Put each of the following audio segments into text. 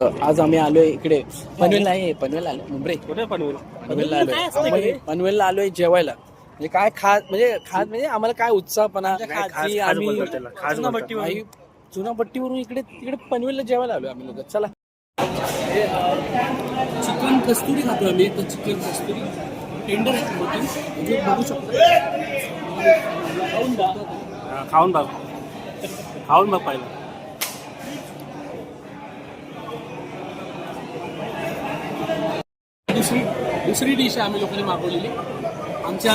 आज आम्ही आलोय इकडे पनवेल आहे, पनवेल आलो मुंबई कुठे पनवेल? पनवेलला आलोय. पनवेलला आलोय जेवायला. म्हणजे काय खास म्हणजे आम्हाला काय उत्साहपणा की आम्ही जुना पट्टीवरून इकडे तिकडे पनवेलला जेवायला आलोय आम्ही लोक. चला चिकन कस्तुरी खातो आम्ही. तर चिकन कस्तुरी टेंडर म्हणजे बघू शकतो. खाऊन बघ, खाऊन बघ पाहिलं. दुसरी डिश आम्ही लोकांनी मागवलेली आमच्या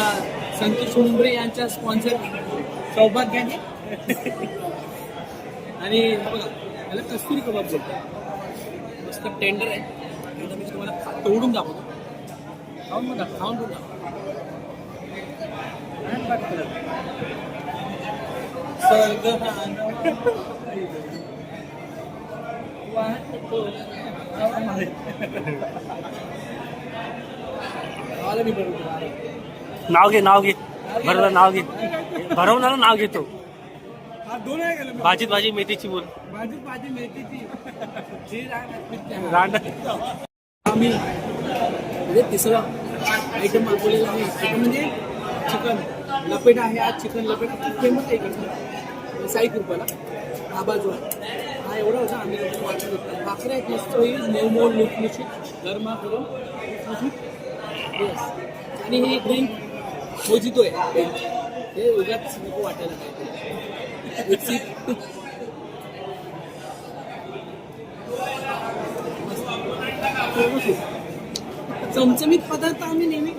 संतोष मुंबरे यांच्या स्पॉन्सर सौभाग्याने. आणि बघा त्याला कस्तुरी कबाब बोलतात. मस्त टेंडर आहे. आता मी तुम्हाला तोडून दाखवतो. खाऊन बघा, खाऊन बघा. नाव घे, नाव घे, बरोबर नाव घे. भरवणार नाव घेतो. भाजीत भाजी मेथीची बोल. भाजी मेथीची रांड. आम्ही म्हणजे तिसरा आयटम मागवलेला आहे. आयटम म्हणजे चिकन लपेट आहे. आज चिकन लपेट फेमस आहे इकडचं 60 रुपयाला. हा बाजू आहे. हा एवढा होता. आम्ही वाटत होतो भाकऱ्या एक मस्त होईल नेवमोल लुटलुशीत गरमा करून आणि हे ड्रिंक मोजितो आहे. हे उगाच नको वाटायला काय. चमचमीत पदार्थ आम्ही नेहमी